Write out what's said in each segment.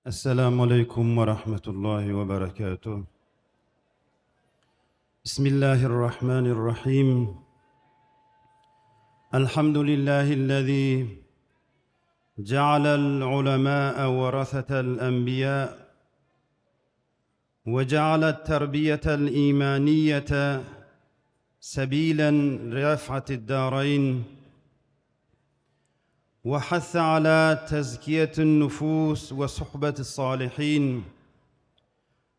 السلام عليكم ورحمة الله وبركاته. بسم الله الرحمن الرحيم. الحمد لله الذي جعل العلماء ورثة الأنبياء وجعل التربية الإيمانية سبيلاً لرفعة الدارين، وحث على تزكية النفوس وصحبة الصالحين.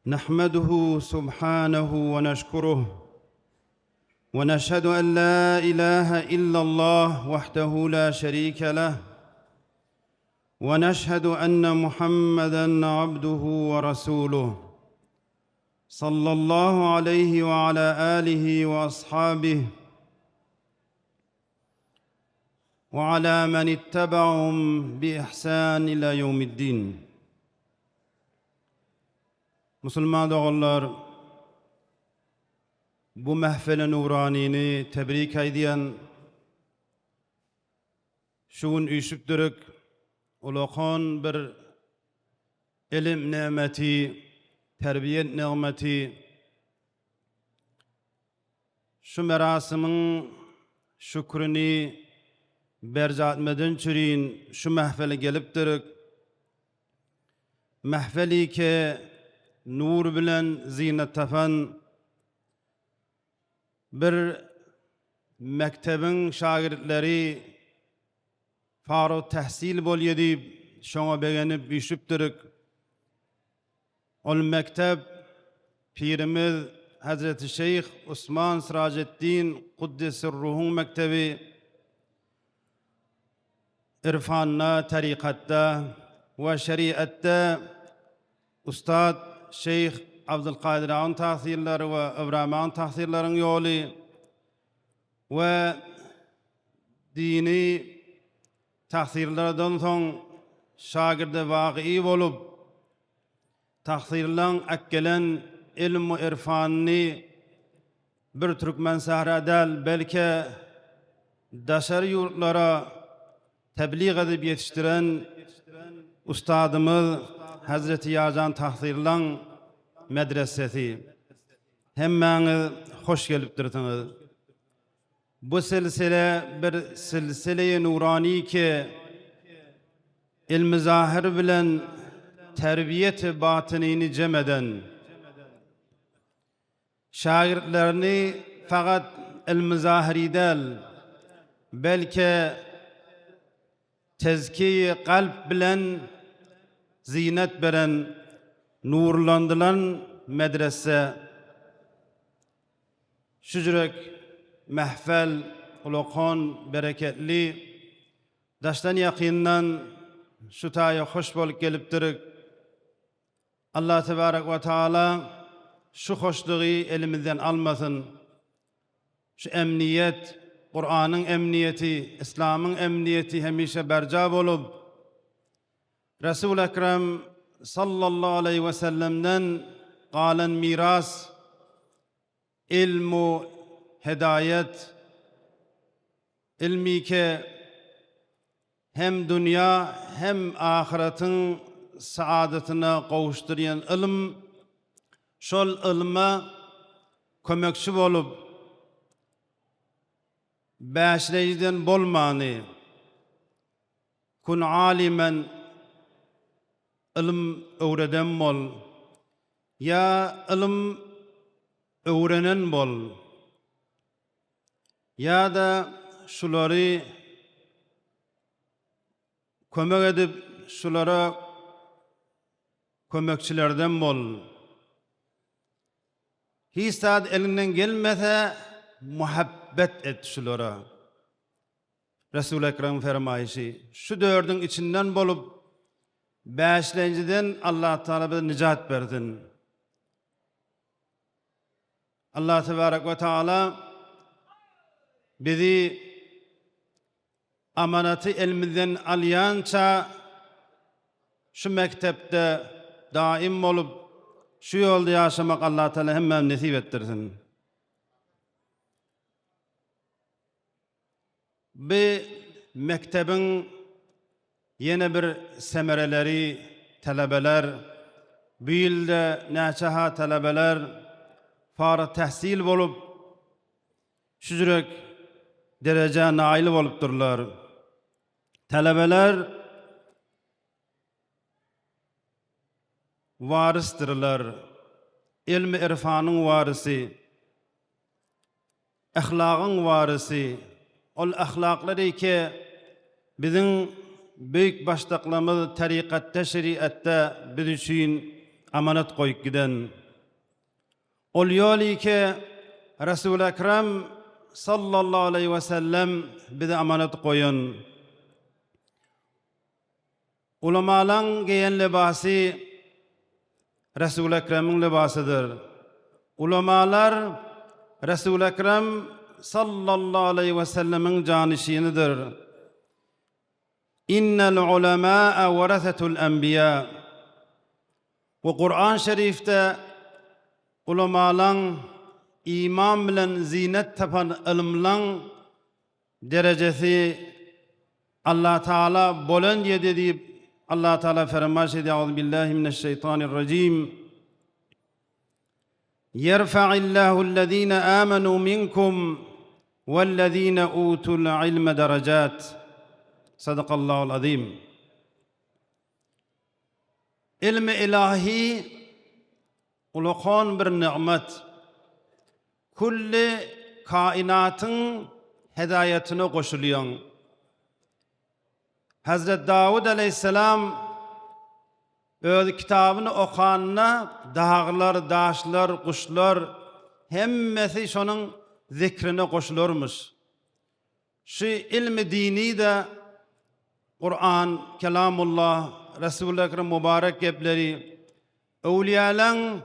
نحمده سبحانه ونشكره، ونشهد أن لا إله إلا الله وحده لا شريك له، ونشهد أن محمدًا عبده ورسوله صلى الله عليه وعلى آله وأصحابه وعلى من اتبعهم بإحسان إلى يوم الدين. Müslüman doğullar, bu mehfil-i nuranini tebrik ediyen, şuun üşüptürük, ulaqan bir ilim nimeti, terbiyet nimeti, şu merasimin şükrünü berzatmeden çürüyün, şu mehfile geliptürük, mehfili ki nur bilen zinet tapan bir mektebin şagirdleri faro tahsil bol yedip şoňa begenip üşüptürük. Ol mektep pirimiz Hazreti Şeyh Osman Siraceddin Kuddesir Ruhun Mektebi, irfanna, tarikatta ve şeriatta Ustad Şeyh Abdülkadir Ağa'nın tahsilleri ve İbrahim Ağa'nın tahsillerinin yolu ve dini tahsillerden son şagirde vaki olup tahsillen akkelen ilm ve irfanını bir Türkmen sahradal belki daşarı yurtlara tebliğ edip yetiştiren ustadımız Hazreti Yarcan tahsillen medresesi. Hemmeniz hoş geliptirsiniz. Bu silsile bir silsile-i nurani ki ilmi zahir bilen terbiyet-i batınini cem eden, şagirdlerini fakat ilmi zahiri değil, belki tezkiye kalp bilen zinet beren, nurlandılan medrese, şücrek, mehfel, ulaqan, bereketli, daştan yaqinden şu taya hoş bolup gelipdirik. Allah tebarek ve taala şu hoşluğu elimizden almasın. Şu emniyet, Kur'an'ın emniyeti, İslam'ın emniyeti hemişe berca olup, Resul-i Ekrem sallallahu aleyhi ve sellem'den galen miras, ilmu, hidayet, ilmi ki hem dünya hem ahiretin saadetine kavuşturan ilim, şol ilme kömekçi olup, başlayıcıdan bolmani, kun alimen ilim öğreden bol, ya ilim öğrenen bol, ya da şuları kömek edip şulara kömekçilerden bol. Hiç saat elinden gelmese muhabbet et şulara. Resul-i Ekrem fermayişi, şu dördün içinden bolup, beşlenciden Allah Teala bize nicat verdin. Allah Tebarek ve Teala bizi amanatı ilmiden alyança şu mektepte daim olup şu yolda yaşamak Allah Teala hemen nasip ettirsin. Bu mektebin yine bir semereleri, talabeler, bu ýylda näçe talabeler fara tahsil bolup, şu jürek derece nail bolupdurlar. Talabeler varisdirler, ilmi irfanyň warysy, ahlagyň warysy. Ol ahlakları ki bizim büyük baştaklamız tarikatta, şeriatta biz üçün amanat koyup giden. Ol yolu ki Resul-i Ekrem sallallahu aleyhi ve sellem bize amanat koyun. Ulamalan giyen libası Resul-i Ekrem'in libasıdır. Ulamalar Resul-i Ekrem sallallahu aleyhi ve sellemin canişinidir. İnnel ulemâ'e veresetul enbiya. Bu Kur'an-ı Şerif'te ulamalan iman bilen zinet tapan ilmlan derecesi Allah Teala bolan yedi deyip Allah Teala fermaş ediyor. Euzubillahimineşşeytanirracim. Yerfa'illahu allazina amanu minkum vellezina utul ilme derecat. Sadakallahul azim. İlmi ilahi ulukhan bir ni'met. Kulli kainatın hidayetine koşuluyor. Hazret Davud aleyhisselam öz kitabını okanına dağlar, daşlar, kuşlar hemmesi şonun zikrine koşulurmuş. Şu ilmi dini de Kur'an, kelamullah, Resul-i Ekrem mübarek gepleri, evliyalan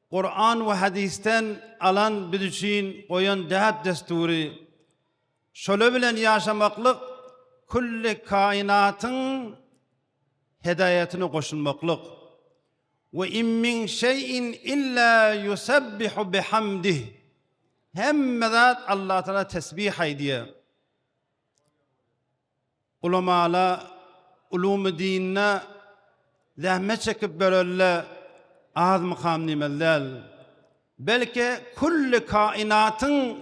Kur'an ve hadisten alan bir için koyan dehab desturi, şöyle bilen yaşamaklık, kulli kainatın hidayetine koşulmaklık. Ve in min şeyin illa yusabbihu bihamdih. Hemmedat Allah Teala tesbih ediyor. Ulamala ulum-u dinine zahmet çekip böyle az mukam nimeller. Belki kulli kainatın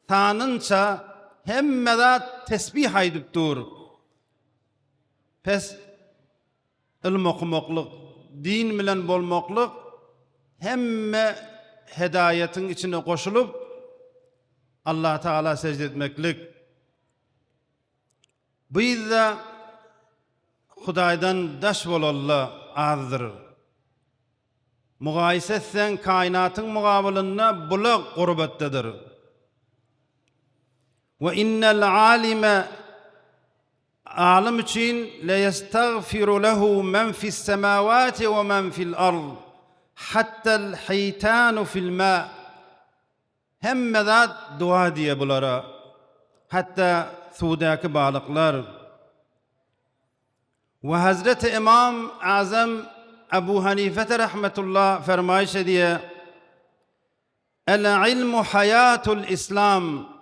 tanınca hemmedat tesbih edip dur. Pes ilm okumaklık, din bilen bolmaklık hemme hidayetin içine koşulup Allah Teala secde etmeklik. Bu yüzden Hudaydan daş bolallah azdır. Mugayese etsen kainatın mugabilinde bula gurbettedir. Ve innel alime alim için le yestagfiru lehu men fis semavati ve men fil ard hattal haytanu fil ma. Hemmedat dua diye bulara. Hatta sudaki balıklar. Ve Hazreti İmam Azam Ebu Hanife rahmetullah fermayış ediyor. El ilmu hayatul İslam.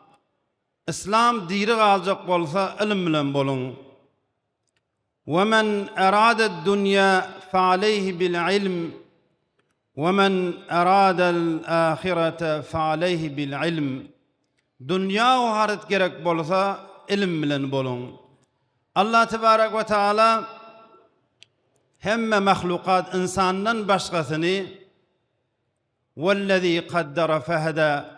İslam diri kalacak bolsa ilim bilen bolun. Ve men erade dünya fe aleyhi bil ilm. Ve men eradel ahirete fe aleyhi bil ilm. Dünya o haret gerek bolsa ilim bilen bolun. Allah Tebarek ve Teala hemme mahlukat insandan başkasını vellezî kaddara fehedâ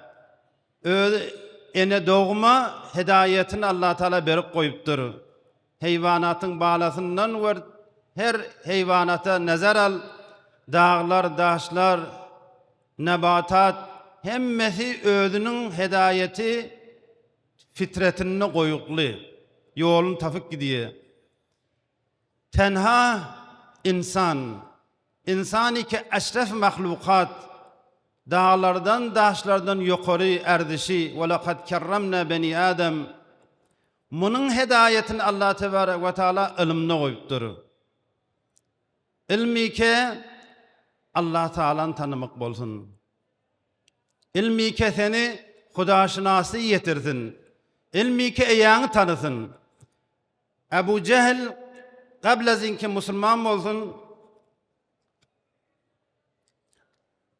ene doğma hidayetini Allah Teala berip koyuptur. Hayvanatın bağlasından var her hayvanata nazar al, dağlar, daşlar, nebatat hemmesi özünün hidayeti fitretini koyuklu. Yolun tafık gidiyor. Tenha insan ki eşref mahlukat, dağlardan, daşlardan yukarı erdişi, ve lekad kerremna beni Adem. Bunun hidayetini Allah Tebarek ve Teala ilmine koyuptur. İlmi ki Allah Teala'nı tanımak bolsun. İlmi ki seni hudaşinası yetirsin. İlmi ki eyanı tanısın. Ebu Cehil qablazinki musulman bolsun,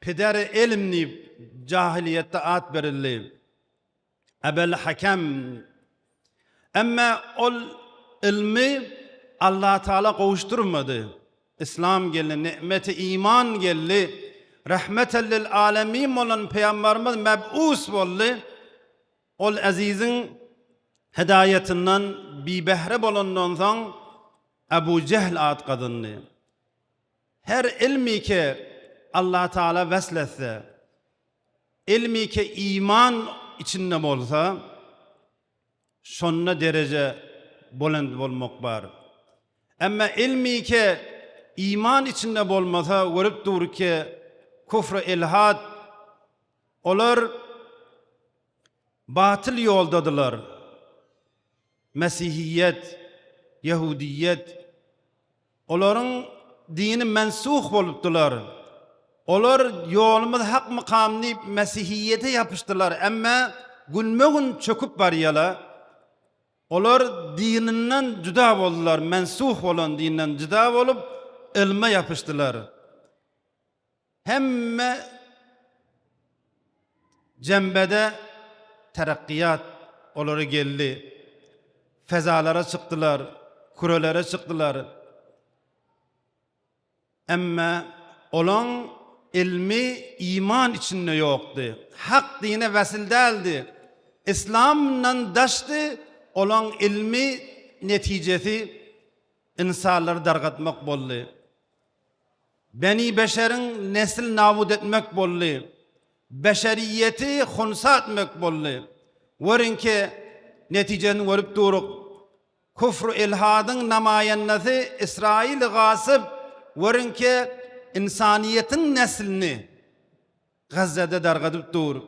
pederi elimni cahiliyette at berilli. Ebel Hakem. Ama ol ilmi Allah Teala kavuşturmadı. İslam geldi, nimeti iman geldi. Rahmeten lil alemin olan Peygamberimiz meb'us boldu. Ol azizin hidayetinden bi behre bolondan soň Ebu Cehl ad kadınlı. Her ilmi ki Allah Teala vesletse, ilmi ki iman içinde bolsa, şonna derece bolend bolmak bar. Ama ilmi ki iman içinde bolmasa, görüp dur ki kufr ilhad, olar batıl yoldadılar. Mesihiyet, Yahudiyet, onların dini mensuh bolupdylar. Olar yolumuz hak makamını Mesihiyete yapıştılar. Ama günmegün çöküp baryalar. Olar dininden cüda boldular. Mensuh olan dininden cüda bolup ilme yapıştılar. Hemme cembede terakkiyat oları geldi. Fezalara çıktılar. Kurelere çıktılar. Ama olan ilmi iman içinde yoktu. Hak dine vesil değildi. İslam'la daştı. Olan ilmi neticesi insanları dargatmak boldu. Beni beşerin nesil nabud etmek boldu. Beşeriyeti hunsa etmek boldu. Varın ki neticeni görüp duruk. Kufr ilhadın namayennesi İsrail gasip. Varın ki insaniyetin neslini Gazze'de dargatıp dur.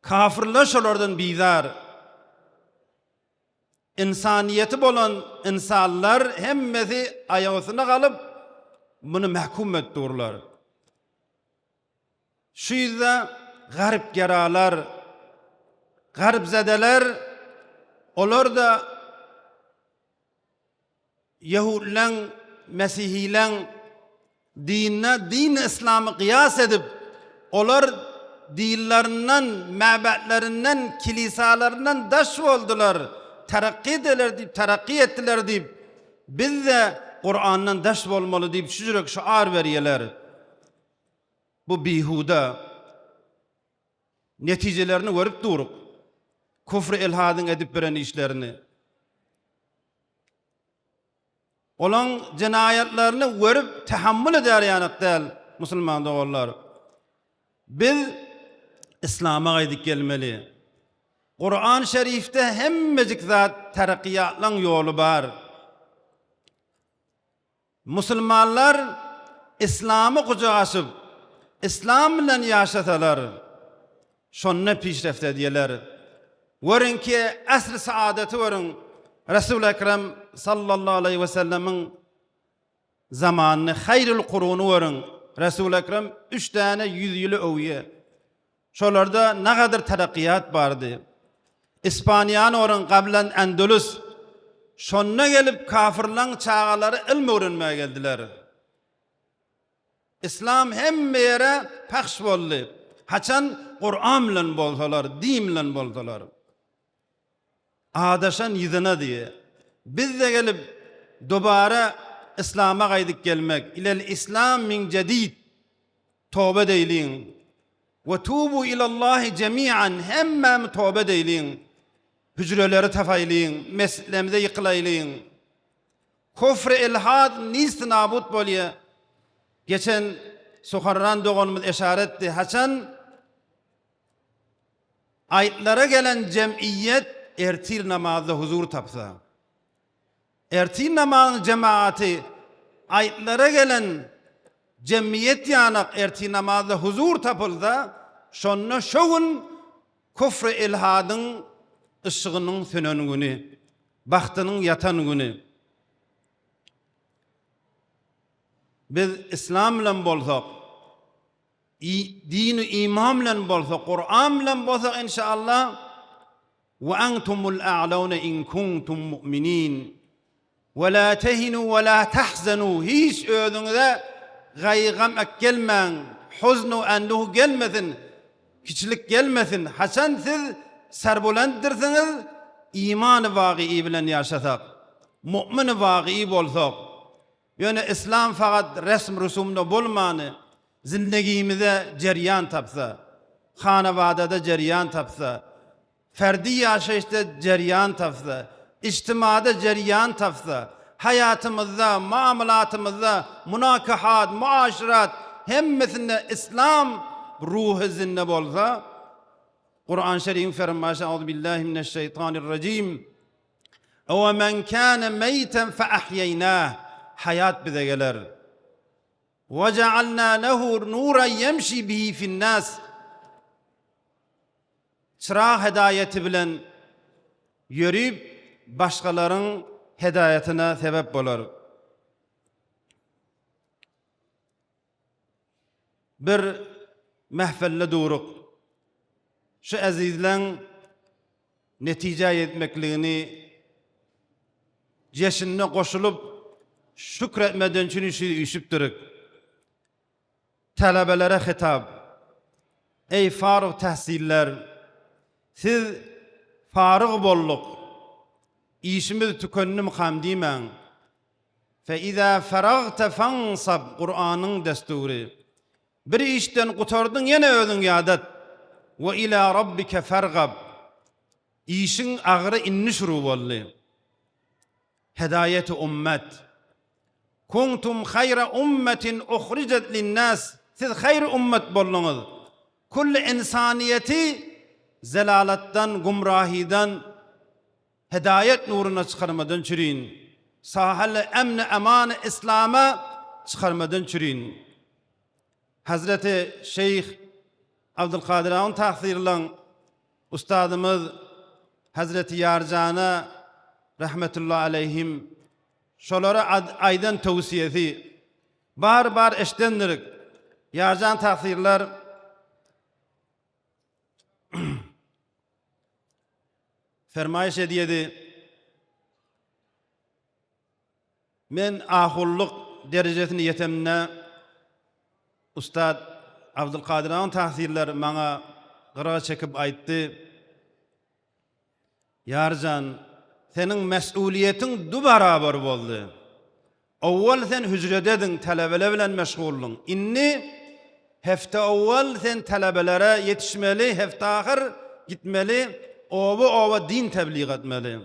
Kafirler şolardan bizar. İnsaniyeti bolan insanlar hemmesi ayağısına kalıp bunu mahkum ettirler. Şu yüzden garip geralar, garip zedeler, onlar da Yahudilen, Mesihilen din İslam'ı kıyas edip, onlar dillerinden, mebetlerinden, kilisalarından daş oldular. Terakki ettiler deyip, biz de Kur'an'dan daş olmalı deyip şucuruk şuar veriyorlar. Bu bihuda. Neticelerini görüp duruk. Kufr ilhadın edip veren işlerini. Olan cinayetlerini görüp tahammül eder yanık değil Müslüman doğrular. Biz İslam'a gaydik gelmeli. Kur'an-ı Şerif'te hemmecik zat terakkiyatlan yolu var. Müslümanlar İslam'ı kucağısıp, İslam'la yaşatalar. Şonna pişreft ediyorlar. Varın ki asr-ı saadeti varın. Resul-i Ekrem sallallahu aleyhi ve sellemin zamanını, hayrul kurunu varın. Resul-i Ekrem 3 tane 100 yılı övüye. Şolarda ne kadar terakkiyat vardı. İspaniyan orun qablan Endülüs. Şonna gelip kafirlan çağaları ilm öğrenmeye geldiler. İslam hem yere pahş boldu. Haçan Kur'an bilen bolsalar, din bilen bolsalar. Adaşan yidine diye. Biz de gelip dobara İslam'a gaydik gelmek. İlel İslam min cedid. Tövbe deyleyin. Ve tubu ilallahi cemi'an. Hemmem tövbe deyleyin. Hücreleri tefayleyin. Meslemde yıkılayleyin. Kufr-i ilhad nist nabut bolye. Geçen Sokarran doğanımız eşaretti. Haçan ayetlara gelen cemiyet ertir namazda huzur tapsa. Ertir namazın cemaati ayetlara gelen cemiyet yanak ertir namazda huzur tapılda şonna şoğun kufr-i ilhadın ışığının sönen günü, bahtının yatan günü. Biz İslam bilen bolsak, dini iman bilen bolsak, Kur'an bilen bolsak inşallah ve entumul a'launa in kuntum mu'minin. Ve la tehinu ve la tahzanu. Hiç özüňize gaýgam gelmeň, huznu enduhu gelmesin, kiçilik gelmesin. Hasan siz serbulandyrsyňyz, iman-ı wagii bilen ýaşasak, mu'min wagii bolsak, ýöne İslam fakat resm rusumda bolmany, zindegimize ceryan tapsa, hanawada ceryan tapsa, ferdi ýaşaýyşda ceryan tapsa, ijtimada ceryan tapsa, hayatımızda, muamalatımızda, münakahat, muaşirat, hemmesinde İslam ruhu zinde bolsa, Kur'an-ı Şerif'in fermaşy Euzubillahimineşşeytanirracim. Ewe men kâne meyten fe ahyeynâh. Hayat bize geler. Ve cealnâ lehu nûran yemşi bihi finnâs. Çırağı hedayeti bilen yürüyüp başkalarının hedayetine sebep bolar. Bir mehfelle duruk. Şu azizlen netice etmekliğini ceşinne koşulup şükretmeden için işip duruk. Talebelere hitap. Ey farık tahsiller, siz farık bolluk, işimiz tükennim hamdimen. Fe izâ feragte fansab, Kur'an'ın desturi. Bir işten kutardın yine özün yadat. Ve ila rabbike fergab. İşin ağrı inniş ruvalli. Hedayeti ummet. Kuntum hayra ummetin uhricet linnas. Siz hayr ummet bollunuz. Kulli insaniyeti zelalattan, gumrahiden, hedayet nuruna çıkarmadan çürüyün. Sahal emni emanı İslam'a çıkarmadan çürüyün. Hazreti Şeyh Abdülkadir Ağa'nın tahsirlen ustadımız Hazreti Yarcan'a rahmetullahi aleyhim şolara aydan tavsiyesi bar eştendirik. Yarcan tahsirler fermayiş ediyedi. Men ahulluk derecesini yetemine Ustad Abdülkadir Ağa'nın tahsirler bana qırağa çekip aytdı. Yarcan, senin mesuliyetin du barabar boldy. Awwal sen hücrededin, talebele bilen meşgullun. Inni hefte awwal sen talebelere yetişmeli, hefte ahir gitmeli, ova din tebliğ etmeli.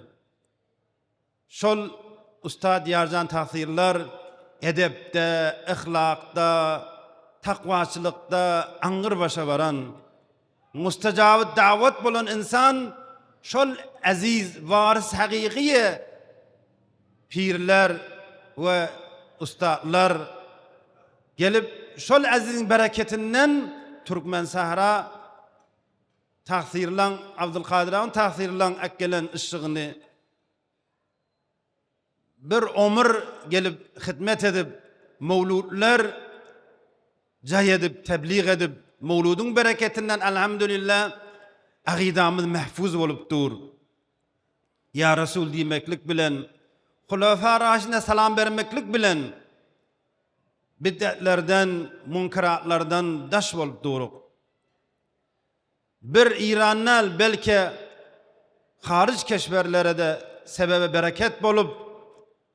Şol Ustad Yarcan tahsirler edepde, ihlakda, takvaçılıkta angır başa varan, mustajabı davet bulan insan, şol aziz, varis hakikiye pirler ve ustadlar gelip şol azizin bereketinden Türkmen Sahra tahsirlan, Abdülkadir Ağa'nın tahsirlan akkelen ışığını bir ömür gelip hizmet edip mevludlar cay edip, tebliğ edip, mevludun bereketinden elhamdülillah akidamız mahfuz olup dur. Ya Resul demeklik bilen, Hulafâ Raşidine salam vermeklik bilen, bid'atlerden, munkaratlardan daş olup duruk. Bir İrannal belki hariç keşverlere de sebebe bereket bolup,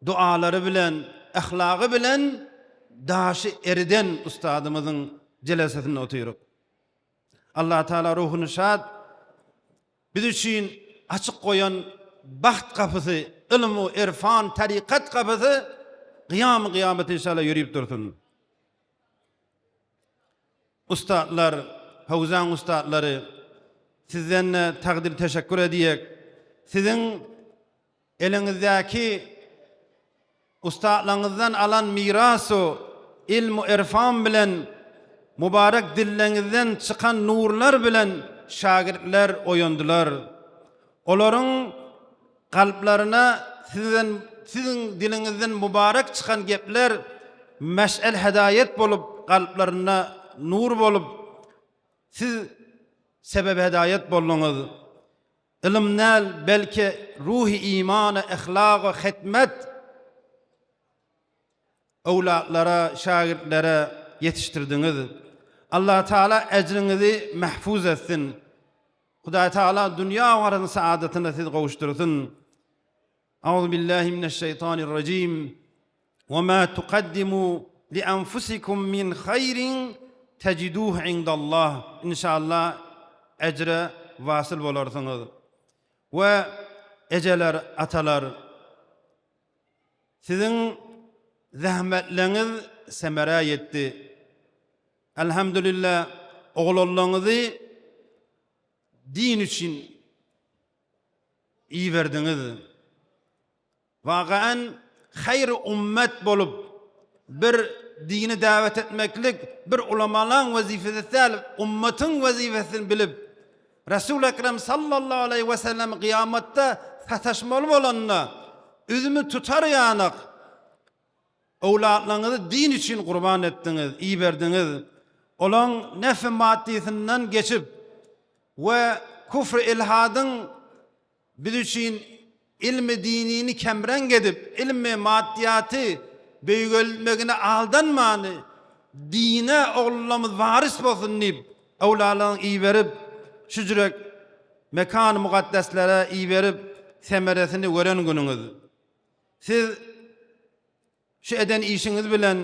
duaları bilen, ahlakı bilen, daşı eriden ustadımızın celesesine oturup. Allah Teala ruhunu şad, biz için açık koyan baht kapısı, ilmu, irfan, tarikat kapısı, kıyamet inşallah yürüyüp dursun. Ustadlar, Havzan ustadları, sizden takdir teşekkür ediyek. Sizin elinizdeki ustadlarınızdan alan mirasu, ilmu irfan bilen, mübarek dillerinizden çıkan nurlar bilen şagirdler oyandılar. Onların kalplerine sizin dilinizden mübarek çıkan gepler meş'el hedayet bolup, kalplerine nur bolup, siz sebep hedayet boldunuz. İlimnel belki ruhi imanı, ihlakı, hikmet Awlatlara, şagirdlere yetiştirdiňiz. Allah Taala ecrinizi mahfuz etsin. Hudaý Taala dünýä barany saadatına siz gowuştursun. Euzu billahi mineşşeytanirracim. Ve ma tuqaddimu li enfusikum min hayrin teciduhu indallah. İnşallah ecre vasıl bolarsınız. Ve eceler, atalar, sizin zahmetleriniz semere yetti. Elhamdülillah oğullarınızı din için iyi verdiniz. Vaqaen hayr ummet bolup bir dini davet etmeklik bir ulamaların vazifesi değil, ummetin vazifesini bilip Resul-i Ekrem sallallahu aleyhi ve sellem kıyamette sataşmalı olanına üzümü tutar yanak. Awlatlarınızı din için kurban ettiniz, iyi verdiniz. Olan nef-i maddisinden geçip ve küfr ilhadın biz için ilmi dinini kemren edip ilmi maddiyatı büyükölmegine aldanmanı dine oğullarımız varis olsun deyip awlatlarını iyi verip şu jürek mekan-ı mukaddeslere iyi verip semeresini gören gününüz. Siz şu eden işiniz bilen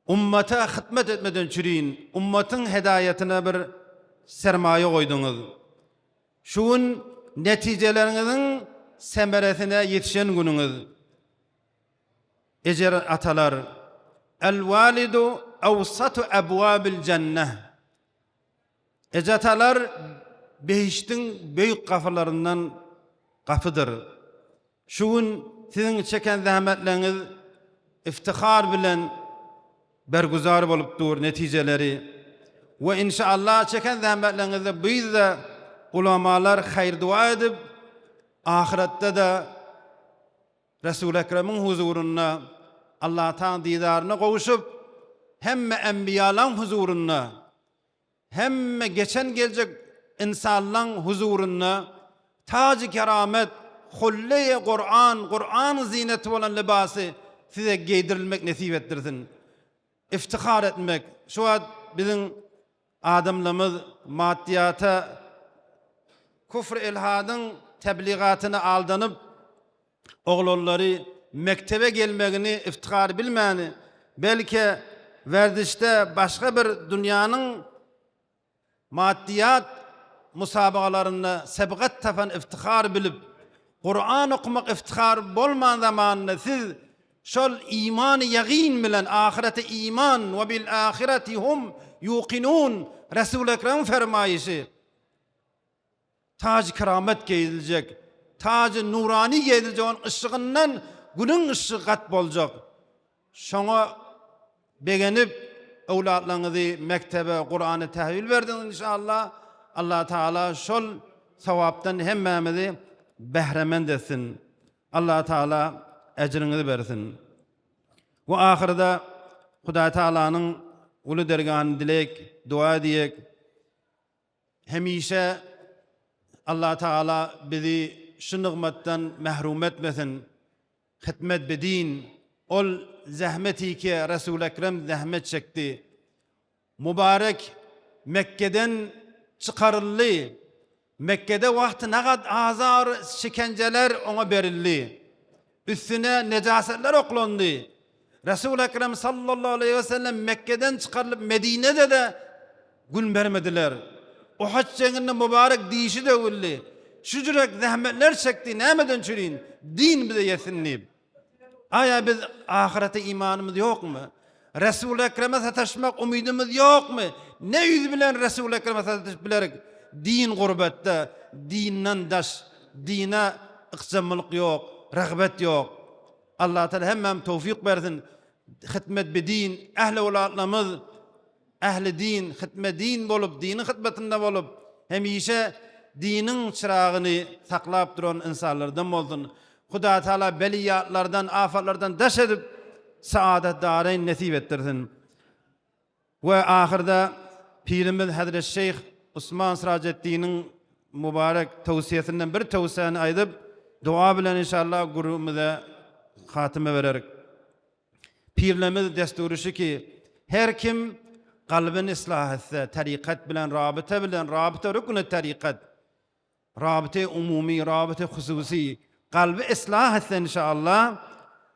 ummata hizmet etmeden çürüyün. Ummatın hedayetine bir sermaye koydunuz. Şuun neticelerinizin semeresine yetişen gününüz. Ecer atalar. El validu evsatu ebvabil cenneh. Ecatalar behiştin büyük kapılarından kapıdır. Şuun sizin çeken zahmetleriniz iftihar bilen berguzar bolup dur neticeleri ve inşallah çeken zahmetlerinizi biz de ulamalar hayır dua edip ahirette de Resul-i Ekrem'in huzuruna Allah Ta'nın didarına kavuşup hem enbiyaların huzuruna hem geçen gelecek insanların huzuruna tac-ı keramet hulle-i Kur'an zineti olan libası size giydirilmek nasip ettirsin. İftihar etmek. Şu an bizim adamlarımız maddiyata küfr ilhadın tebliğatını aldanıp oğulları mektebe gelmegini iftihar bilmeyeni belki verdişte başka bir dünyanın maddiyat musabakalarında sebgat tapan iftihar bilip Kur'an okumak iftihar bolman zamanında siz şol imanı yaqin bilen ahirete iman ve bil ahireti hum yuqinun Resul-i Ekrem fermayışı tac keramet giyilecek, tac nurani giyilecek, onun ışığından günün ışığı kat bolacak. Şona beğenip evlatlarınızı mektebe Kur'an'ı tahvil verdiniz inşallah. Allah Teala şol sevaptan hemmemizi behremend etsin. Allah Teala ecrinizi versin. Ve ahirde Hudaý Taala'nın ulu dergahını dilek, dua ediyek. Hemişe Allah Teala bizi şu nimetten mahrum etmesin. Hizmet bedin. Ol zahmeti ki Resul-i Ekrem zahmet çekti. Mübarek Mekke'den çıkarıldı. Mekke'de vakti ne kadar azar şikenceler ona verildi. Üstüne necasetler oklandı. Resul-i Ekrem sallallahu aleyhi ve sellem Mekke'den çıkarılıp Medine'de de gün vermediler. O hac cenginden mübarek dişi de öldü. Şu cürek zahmetler çekti. Nemeden çürüyün? Din bize yesinleyip. Aya biz ahirete imanımız yok mu? Resul-i Ekrem'e sataşmak umidimiz yok mu? Ne yüz bilen Resul-i Ekrem'e sataşıp bilerek din gurbette, dinden daş, dine ıksamılık yok, rağbet yok. Allah Teala hemen tevfik versin. Hizmet bedin, ehli olatlarımız, ehli din, hizmet din bolup, dinin hizmetinde bolup, hemişe dinin çırağını saklap duran insanlardan olsun. Hudaý Taala beliyatlardan, afatlardan daş edip saadet darayn nasip ettirsin. Ve ahirde Pirimiz Hazret Şeyh Osman Siraceddin'in mübarek tavsiyesinden bir tavsiyeni aydıp dua bilen inşallah gurumuza hatime vererek. pirlemiz desturu şu ki her kim kalbini ıslah etse, tarikat bilen, rabıta rükünü tarikat, rabıta umumi, rabıta hususi, kalbi ıslah etse inşallah,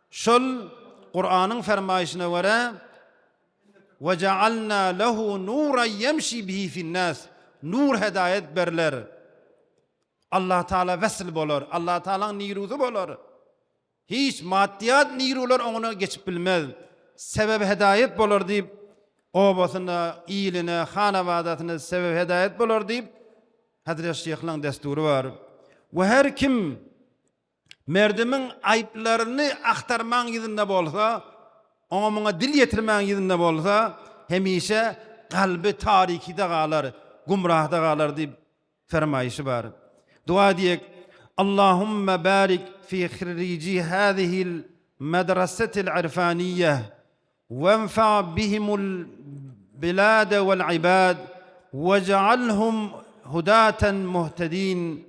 şol Kur'an'ın fermayişine göre وَجَعَلْنَا لَهُ نُورًا يَمْشِي بِهِ فِي النَّاسِ nur hedayet berler. Allah Teala vesile bolar. Allah Teala'nın niruzu bolar. Hiç maddiyat nirular ona geçip bilmez. Sebep hedayet bolar deyip obasına, iyiline, hanavadatına sebep hedayet bolar deyip Hazreti Şeyh'in desturu var. Ve her kim merdimin ayıplarını aktarman yüzünde bolsa, ona dil yetirmen yüzünde bolsa, hemişe kalbi tarikide kalar, gumrahda kalar deyip fermayışı var. Dua diyek, Allahümme barik fi khirrici hâzihil medresetil irfaniyye وانفع بهم البلاد والعباد واجعلهم هداة مهتدين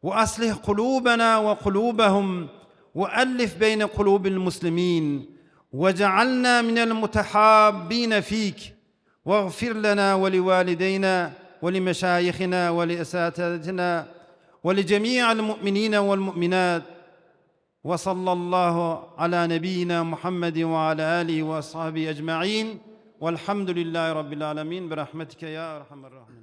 وأصلح قلوبنا وقلوبهم وألف بين قلوب المسلمين واجعلنا من المتحابين فيك واغفر لنا ولوالدينا ولمشايخنا ولأساتذتنا ولجميع المؤمنين والمؤمنات وصلى الله على نبينا محمد وعلى آله وصحبه أجمعين والحمد لله رب العالمين برحمتك يا أرحم الراحمين.